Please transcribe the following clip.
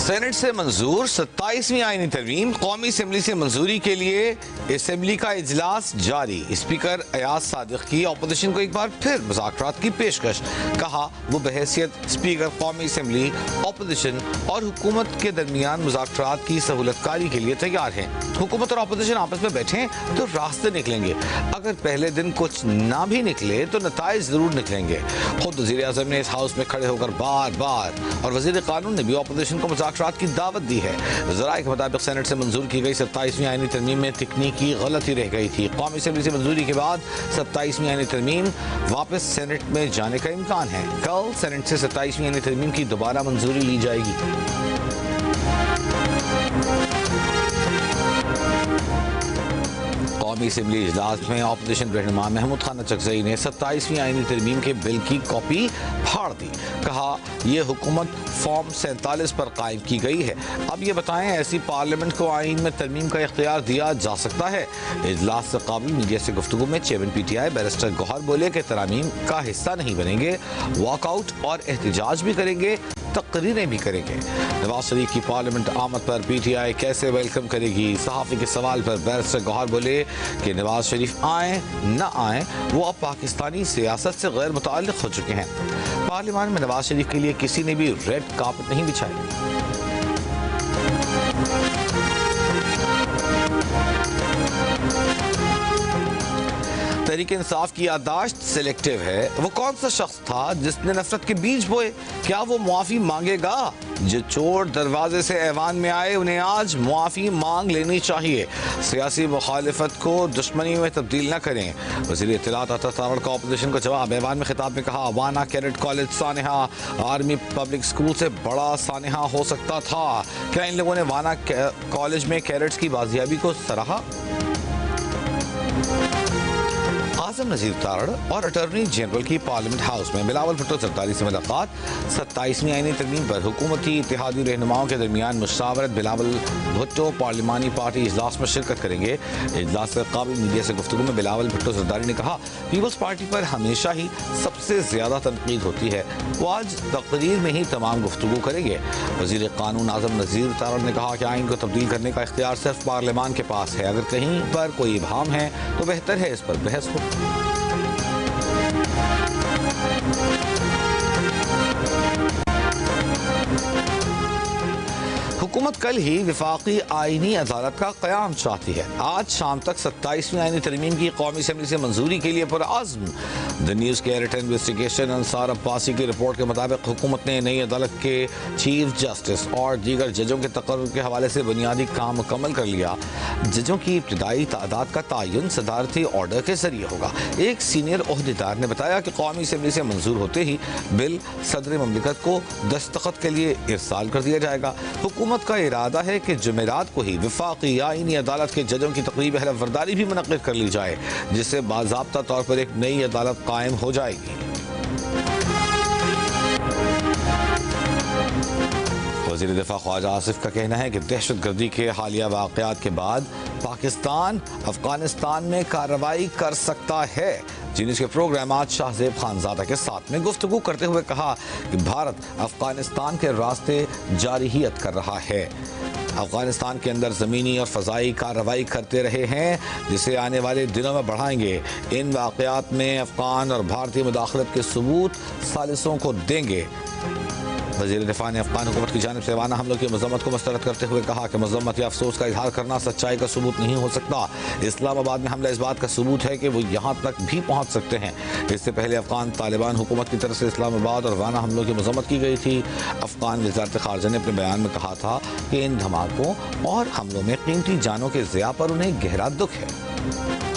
Saint سے منظور 27ویں آئینی ترمیم، قومی اسمبلی سے منظوری کے لیے اسمبلی کا اجلاس جاری۔ اسپیکر ایاز صادق کی اپوزیشن کو ایک بار پھر مذاکرات کی پیشکش، کہا وہ بحیثیت اسپیکر قومی اسمبلی اپوزیشن اور حکومت کے درمیان مذاکرات کی سہولت کاری کے لیے تیار ہیں۔ حکومت اور اپوزیشن آپس میں بیٹھیں تو راستے نکلیں گے، اگر پہلے دن کچھ نہ بھی نکلے تو نتائج ضرور نکلیں گے۔ خود وزیر اعظم نے اس ہاؤس میں کھڑے ہو کر بار بار اور وزیر قانون نے بھی اپوزیشن کو مذاکرات کی دعوت دی ہے۔ ذرائع کے مطابق سینٹ سے منظور کی گئی 27ویں آئینی ترمیم میں تکنیکی غلطی رہ گئی تھی۔ قومی اسمبلی سے منظوری کے بعد 27ویں آئینی ترمیم واپس سینٹ میں جانے کا امکان ہے۔ کل سینٹ سے 27ویں آئینی ترمیم کی دوبارہ منظوری لی جائے گی۔ قومی اسمبلی اجلاس میں اپوزیشن رہنما محمود خان اچکزئی نے 27ویں آئینی ترمیم کے بل کی کاپی پھاڑ دی، کہا یہ حکومت فارم 47 پر قائم کی گئی ہے، اب یہ بتائیں ایسی پارلیمنٹ کو آئین میں ترمیم کا اختیار دیا جا سکتا ہے؟ اجلاس سے قبل میڈیا سے گفتگو میں chairman P T I barrister Gohar بولے کہ ترامیم کا حصہ نہیں بنیں گے، واک آؤٹ اور احتجاج بھی کریں گے، تقریریں بھی کریں گے۔ نواز شریف کی پارلیمنٹ آمد پر پی ٹی آئی کیسے ویلکم کرے گی؟ صحافی کے سوال پر بیرسٹر گوہر بولے کہ نواز شریف آئیں نہ آئیں وہ اب پاکستانی سیاست سے غیر متعلق ہو چکے ہیں۔ پارلیمان میں نواز شریف کے لیے کسی نے بھی ریڈ کارپٹ نہیں بچھائی۔ تحریک انصاف کی یادداشت سلیکٹیو ہے۔ وہ کون سا شخص تھا جس نے نفرت کے بیج بوئے؟ کیا وہ معافی مانگے گا؟ جو چور دروازے سے ایوان میں آئے انہیں آج معافی مانگ لینی چاہیے۔ سیاسی مخالفت کو دشمنی میں تبدیل نہ کریں۔ وزیر اطلاعات عطا تاوڑ کا اپوزیشن کو جواب۔ ایوان میں خطاب میں کہا وانا کیڈٹ کالج سانحہ آرمی پبلک اسکول سے بڑا سانحہ ہو سکتا تھا۔ کیا ان لوگوں نے وانا کالج میں کیڈٹس کی بازیابی کو سراہا؟ اعظم نذیر تارڑ اور اٹارنی جنرل کی پارلیمنٹ ہاؤس میں بلاول بھٹو زرداری سے ملاقات۔ 27ویں آئینی ترمیم پر حکومتی اتحادی رہنماؤں کے درمیان مشاورت۔ بلاول بھٹو پارلیمانی پارٹی اجلاس میں شرکت کریں گے۔ اجلاس سے قبل میڈیا سے گفتگو میں بلاول بھٹو زرداری نے کہا پیپلز پارٹی پر ہمیشہ ہی سب سے زیادہ تنقید ہوتی ہے، وہ آج تقریر میں ہی تمام گفتگو کریں گے۔ وزیر قانون اعظم نذیر تارڑ نے کہا کہ آئین کو تبدیل کرنے کا اختیار صرف پارلیمان کے پاس ہے، اگر کہیں پر کوئی ابہام ہے تو بہتر ہے اس پر بحث ہو۔ حکومت کل ہی وفاقی آئینی عدالت کا قیام چاہتی ہے۔ آج شام تک 27ویں آئینی ترمیم کی قومی اسمبلی سے منظوری کے لیے پرعزم۔ دی نیوز کے ایڈیٹر انویسٹیگیشن انصار عباسی کی رپورٹ کے مطابق حکومت نے نئی عدالت کے چیف جسٹس اور دیگر ججوں کے تقرر کے حوالے سے بنیادی کام مکمل کر لیا۔ ججوں کی ابتدائی تعداد کا تعین صدارتی آرڈر کے ذریعے ہوگا۔ ایک سینئر عہدیدار نے بتایا کہ قومی اسمبلی سے منظور ہوتے ہی بل صدر مملکت کو دستخط کے لیے ارسال کر دیا جائے گا۔ حکومت کا ارادہ ہے کہ جمعرات کو ہی وفاقی آئینی عدالت کے ججوں کی تقریب حلف برداری بھی منعقد کر لی جائے، جس سے باضابطہ طور پر ایک نئی عدالت قائم ہو جائے گی۔ وزیر دفاع خواجہ آصف کا کہنا ہے کہ دہشت گردی کے حالیہ واقعات کے بعد پاکستان افغانستان میں کارروائی کر سکتا ہے۔ جی نیوز کے پروگرام آج شاہ زیب خانزادہ کے ساتھ میں گفتگو کرتے ہوئے کہا کہ بھارت افغانستان کے راستے جارحیت کر رہا ہے، افغانستان کے اندر زمینی اور فضائی کارروائی کرتے رہے ہیں، جسے آنے والے دنوں میں بڑھائیں گے۔ ان واقعات میں افغان اور بھارتی مداخلت کے ثبوت ثالثوں کو دیں گے۔ وزیر دفاع نے افغان حکومت کی جانب سے وانہ حملوں کی مذمت کو مسترد کرتے ہوئے کہا کہ مذمت یا افسوس کا اظہار کرنا سچائی کا ثبوت نہیں ہو سکتا۔ اسلام آباد میں حملہ اس بات کا ثبوت ہے کہ وہ یہاں تک بھی پہنچ سکتے ہیں۔ اس سے پہلے افغان طالبان حکومت کی طرف سے اسلام آباد اور وانہ حملوں کی مذمت کی گئی تھی۔ افغان وزارت خارجہ نے اپنے بیان میں کہا تھا کہ ان دھماکوں اور حملوں میں قیمتی جانوں کے ضیاع پر انہیں گہرا دکھ ہے۔